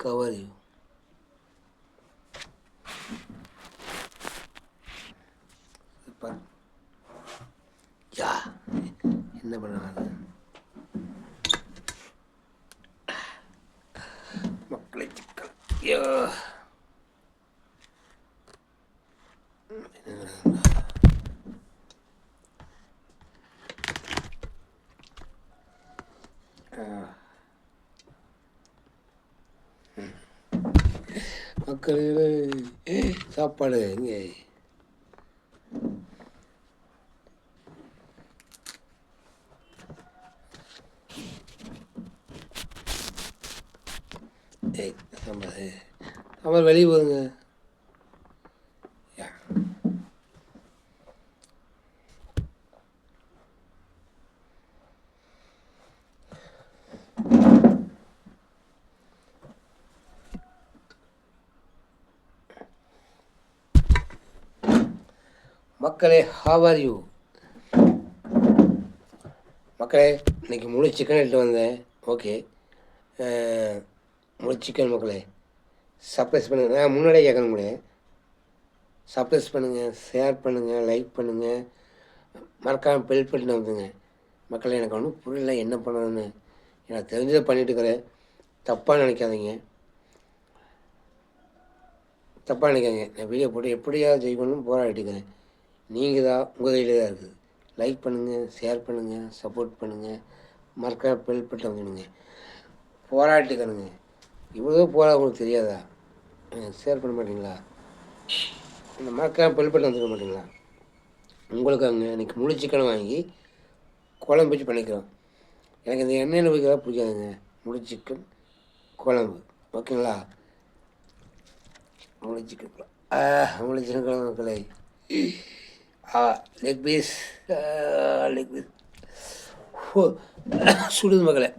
cover you. யா என்ன பண்ண மக்களை சிக்கல். ஐயோ மக்களே சாப்பாடு இங்கே சாம்பார் வெளியே போதுங்க. மக்களே, ஹவ் ஆர் யூ? மக்களே, இன்றைக்கி முழு சிக்கன் எடுத்து வந்தேன். ஓகே, முழு சிக்கன் மக்களே சர்ப்ரைஸ் பண்ணுங்கள். நான் முன்னாடியே கேட்கணும் கூட சர்ப்ரைஸ் பண்ணுங்கள், ஷேர் பண்ணுங்கள், லைக் பண்ணுங்கள், மறக்காமல் பெல் பட்டன் வந்துங்க. மக்களே, எனக்கு ஒன்றும் புரியல என்ன பண்ணணும்னு. எனக்கு தெரிஞ்சதை பண்ணிட்டுருக்கிறேன். தப்பாக நினைக்காதீங்க, தப்பாக நினைக்காதீங்க. நான் வீடியோ போட்டு எப்படியாவது ஜெயிக்கணும்னு போராடிட்டுக்கிறேன். நீங்கள் தான், உங்கள் கையில் தான் இருக்குது. லைக் பண்ணுங்கள், ஷேர் பண்ணுங்கள், சப்போர்ட் பண்ணுங்கள், மறக்காமல் பெல் பட்டன் வந்துடுங்க. போராட்டிக்கணுங்க. இவ்வளோ போரா உங்களுக்கு தெரியாதா? ஷேர் பண்ண மாட்டிங்களா? இந்த மறக்காமல் பெல் பட்டன் வந்துட மாட்டிங்களா? உங்களுக்கு அங்கே இன்றைக்கி முழு சிக்கனை வாங்கி குழம்பு வச்சு பண்ணிக்கிறோம். எனக்கு இந்த எண்ணெயில் வைக்கிறதா பிடிக்காதுங்க. முழு சிக்கன் குழம்பு ஓகேங்களா? முழு சிக்கன் முழு சிக்கன் குழம்பு மக்களை. லெக் பீஸ் சுடுது மக்களே.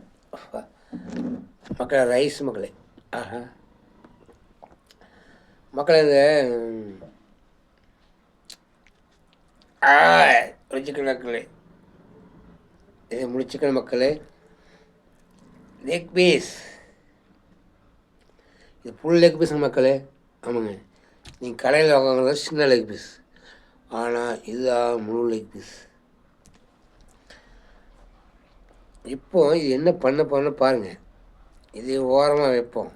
மக்களே, ரைஸ் மக்களே. மக்களே, இந்த சிக்கன் மக்களே, இது முழு சிக்கன் மக்களே. லெக் பீஸ், இது ஃபுல் லெக் பீஸ் மக்களே. ஆமாங்க, நீங்கள் கடையில் வாங்குறது சின்ன லெக் பீஸ், ஆனால் இதுதான் முழு லெக் பீஸ். இப்போ இது என்ன பண்ண பாருங்கள். இது ஓரமாக வைப்போம்,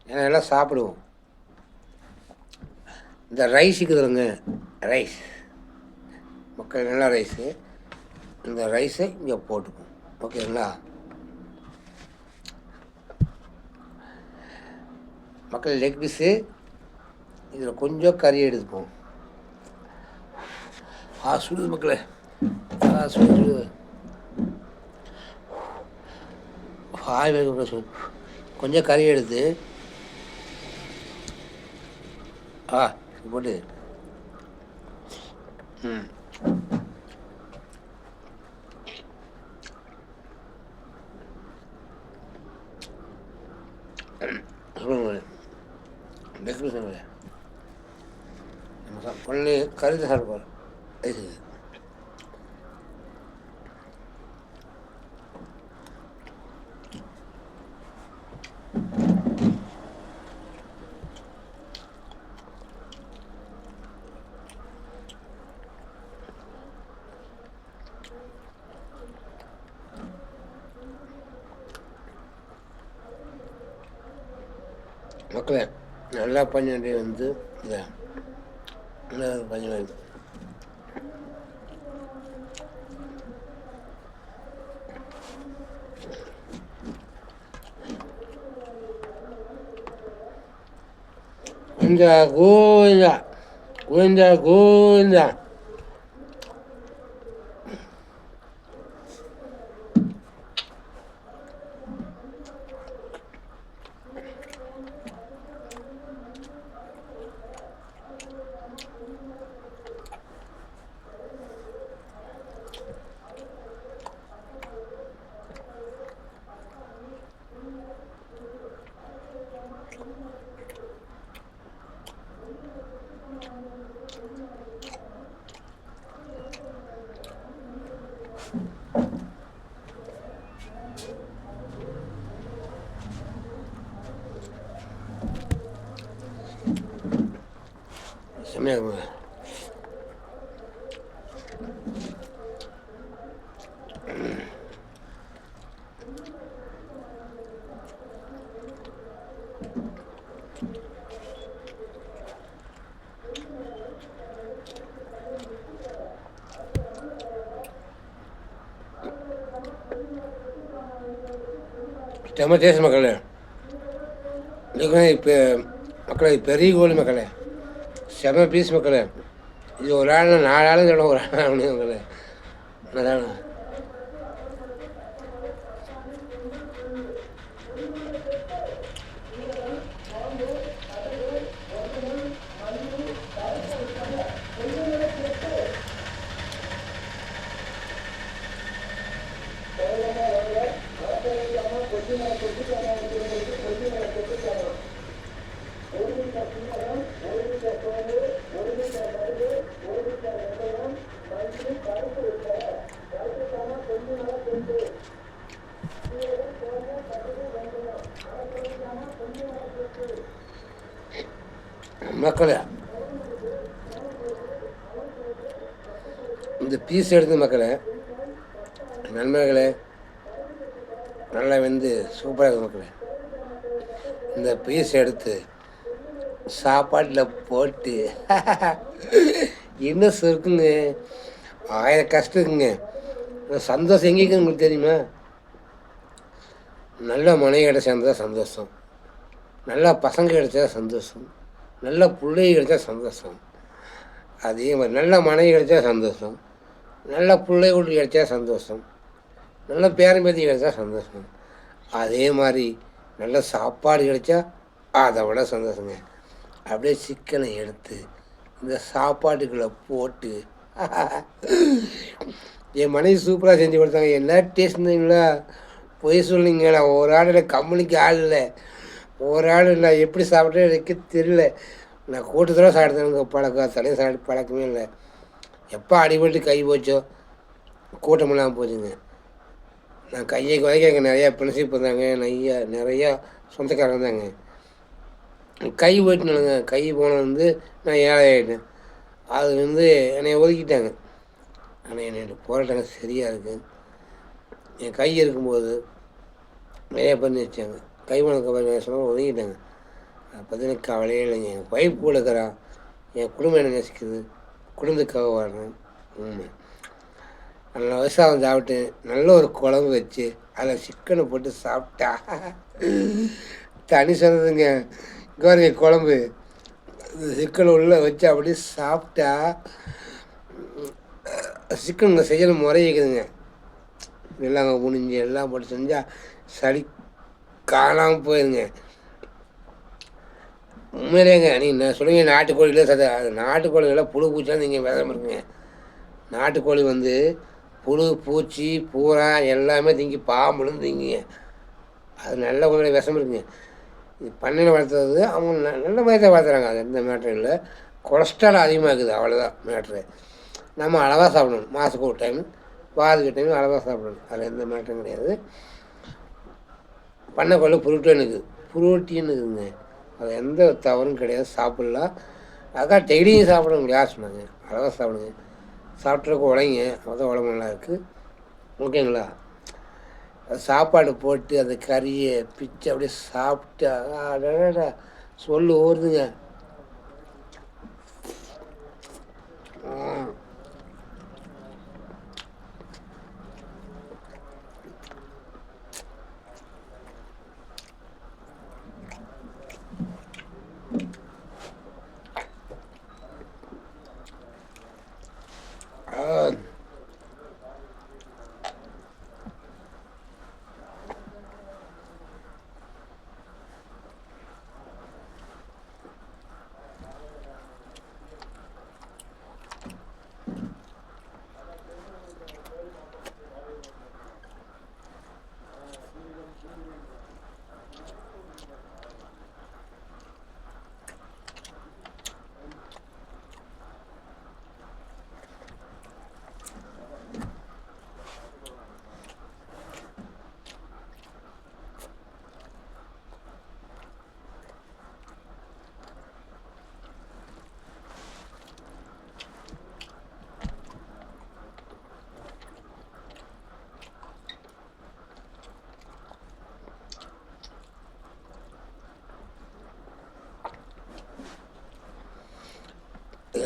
ஏன்னா எல்லாம் சாப்பிடுவோம். இந்த ரைஸ் இருக்குதுங்க, ரைஸ் மக்கள், நல்லா ரைஸு. இந்த ரைஸை இங்கே போட்டுப்போம் ஓகேங்களா? மக்கள், லெக் பீஸு இதில் கொஞ்சம் கறி எடுத்துப்போம். சுடுது மக்களே, சுடுது. கொஞ்சம் கறி எடுத்து போட்டு ஒன்லி கறி சாப்பிடுவார். மக்களே, நல்லா பஞ்சாண்டி வந்து இதை நல்லா பஞ்சம் கோவிந்தா கோவிந்தா கோவிந்தா. செம்மையாக இருக்குங்க. செம்ம டேஸ்ட் மக்களே. இதுக்கு இப்போ மக்களே பெரிய கோழி மக்களே, செம பீஸ் மக்களே. இது ஒரு ஆள் 4 ஆளும் சொல்ல ஒரு ஆள் ஆகணும் மக்களே. அதான் மக்களே, இந்த பீஸ் எடுத்து மக்களே, நண்பர்களே, நல்லா வெந்து சூப்பராக இருக்குது மக்களே. இந்த பீஸ் எடுத்து சாப்பாட்டில் போட்டு என்ன இருக்குங்க, 1000 கஷ்டம் இருக்குங்க. சந்தோஷம் எங்கே இருக்குன்னு உங்களுக்கு தெரியுமா? நல்ல மனைவி கிட்ட சேர்ந்தா சந்தோஷம், நல்லா பசங்க கிடைச்சா சந்தோஷம், நல்ல பிள்ளைங்க கிடைச்சா சந்தோஷம். அதே மாதிரி நல்ல மனைவி கிடைச்சா சந்தோஷம், நல்ல பிள்ளை வீட்டு கிடைச்சா சந்தோஷம், நல்ல பேரம்பேத்தி கிடைச்சா சந்தோஷம். அதே மாதிரி நல்ல சாப்பாடு கிடைச்சா அதை விட சந்தோஷங்க. அப்படியே சிக்கனை எடுத்து இந்த சாப்பாட்டுக்குள்ளே போட்டு என் மனைவி சூப்பராக செஞ்சு கொடுத்தாங்க. என்ன டேஸ்ட்ங்களா? பொய் சொல்லிங்களா? ஒரு ஆள் கம்பெனிக்கு ஆள் இல்லை, ஒரு ஆள் இல்லை. எப்படி சாப்பிட்டே எனக்கு தெரியல. நான் கூட்டத்தோடு சாப்பிட்றேங்க பழக்கம், தலையை சாப்பிட்டு பழக்கமே இல்லை. எப்போ அடிபட்டு கை போச்சோ கூட்டமெல்லாம் போச்சுங்க. நான் கையை வரைக்கும் எங்கள் நிறையா ஃப்ரெண்ட்ஷிப் இருந்தாங்க, நிறையா சொந்தக்காரங்க தாங்க. கை போயிட்டுனாலுங்க, கை போனது வந்து நான் ஏழை ஆகிட்டேன். அது வந்து என்னை ஒதுக்கிட்டாங்க. ஆனால் என்னோட போராட்டங்க சரியாக இருக்குது. என் கை இருக்கும்போது நிறையா பண்ணி வச்சாங்க, கை போனதுக்கு சொன்னால் ஒதுக்கிட்டாங்க. அதை பற்றி எனக்கு கவலையே இல்லைங்க. என் ஒய்ஃப் கூட இருக்கிறான், என் குடும்பம் என்ன நேசிக்குது, குடும்பத்துக்காக வாழ்றேன். நல்ல விவசாயம் சாப்பிட்டு நல்ல ஒரு குழம்பு வச்சு அதில் சிக்கனை போட்டு சாப்பிட்டா தனி சொன்னதுங்க. இங்கே குழம்பு சிக்கன் உள்ளே வச்சு அப்படி சாப்பிட்டா சிக்கன் செய்யணும் முறை இருக்குதுங்க. எல்லாம் முடிஞ்சு எல்லாம் போட்டு செஞ்சால் சளி காணாமல் போயிருங்க. உண்மையிலேங்க நீங்கள் சொல்லுங்க, நாட்டுக்கோழியில் அது நாட்டுக்கோழிலாம் புழு பூச்சிலாம் நீங்கள் விதம் இருக்குங்க. நாட்டுக்கோழி வந்து புழு பூச்சி பூரா எல்லாமே திங்கி பாம்புலும் திங்கிங்க. அது நல்ல உண்மையில விஷம் இருக்குங்க. இது பண்ணையில் வளர்த்துறது அவங்க நல்ல மாதிரி தான் வளர்த்துறாங்க. அது எந்த மேட்ரும் இல்லை. கொலஸ்ட்ரால் அதிகமாக இருக்குது, அவ்வளோதான் மேட்ரு. நம்ம அளவாக சாப்பிடணும், மாதத்துக்கு ஒரு டைம், வாரத்துக்கு டைம் அளவாக சாப்பிடணும். அதில் எந்த மேட்டரும் கிடையாது. பண்ணைக்கோழி புரோட்டீன் இருக்குது, புரோட்டீன் இருக்குதுங்க. அது எந்த தவறும் கிடையாது, சாப்பிட்லாம். அதான் டெய்லியும் சாப்பிடணும், யார் சொன்னாங்க? அளவாக சாப்பிடுங்க. சாப்பிட்றதுக்கு உடைங்க, அப்போதான் உடம்பு நல்லா இருக்குது. ஓகேங்களா? சாப்பாடு போட்டு அந்த கறியை பிச்சு அப்படியே சாப்பிட்டா சொல்லு ஓடுதுங்க.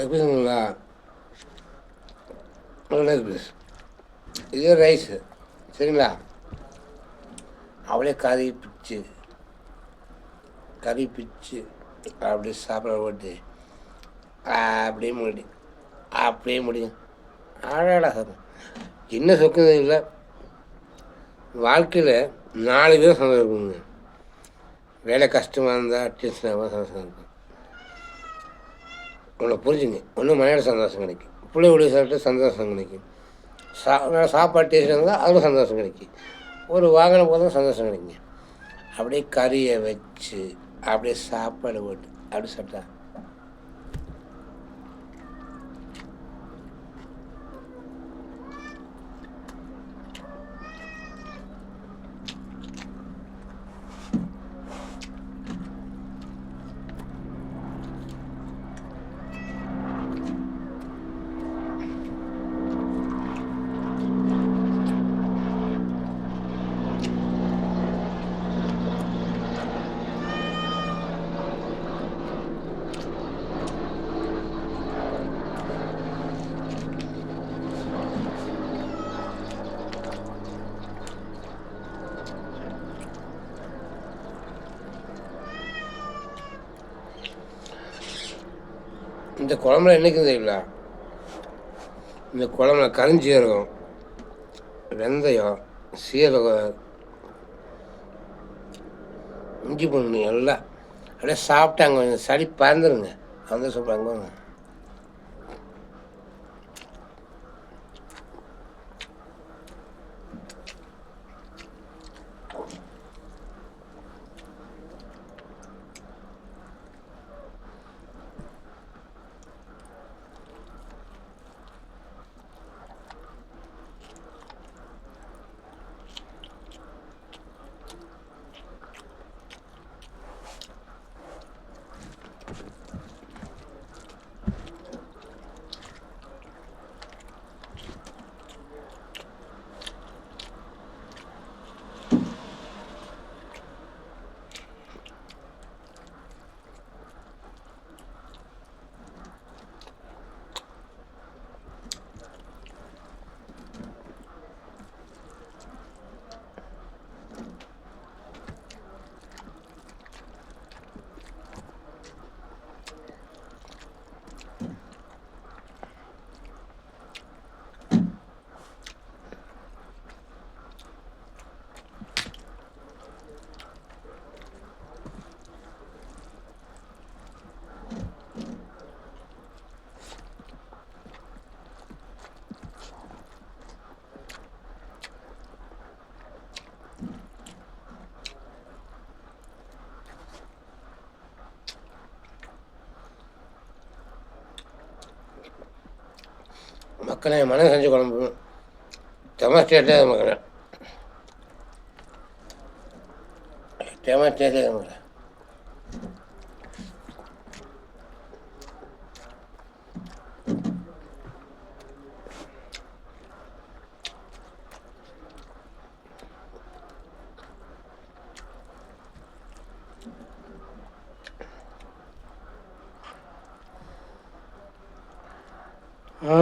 எப்படிங்களா லெக் பீஸ் இது ரைஸு சரிங்களா. அவளே கறி பிச்சு அப்படியே சாப்பிட போட்டு அப்படியே முடியும். அழகா சாப்பிடும். என்ன சொக்குது இல்லை, வாழ்க்கையில் 4 பேரும் சந்தோஷம் இருக்குங்க. வேலை கஷ்டமாக இருந்தால் டென்ஷனாக சந்தோஷம் இருக்கும். உங்களை புரிஞ்சுங்க. ஒன்று மனையோட சந்தோஷம் கிடைக்கும், பிள்ளைகளுடைய சாப்பிட்டு சந்தோஷம் கிடைக்கும், சாப்பாடு டேஸ்ட் இருந்தால் அதில் சந்தோஷம் கிடைக்கும், ஒரு வாகனம் போதும் சந்தோஷம் கிடைக்குங்க. அப்படியே கறியை வச்சு அப்படியே சாப்பாடு போட்டு அப்படி சாப்பிட்டா இந்த குழம்புல என்னைக்கும் தெரியல, இந்த குழம்புல கரிஞ்சீரகம், வெந்தயம், சீரகம், இஞ்சி பூண்டு எல்லாம் அப்படியே சாப்பிட்டாங்க. கொஞ்சம் சளி பறந்துருங்க. அந்த சொல்கிறாங்க. மக்களை மனம் செஞ்சு குழம்பு டெமாஸ்டேட்டே மக்களை டெமாஸ்டேட்டே மக்களை ஆ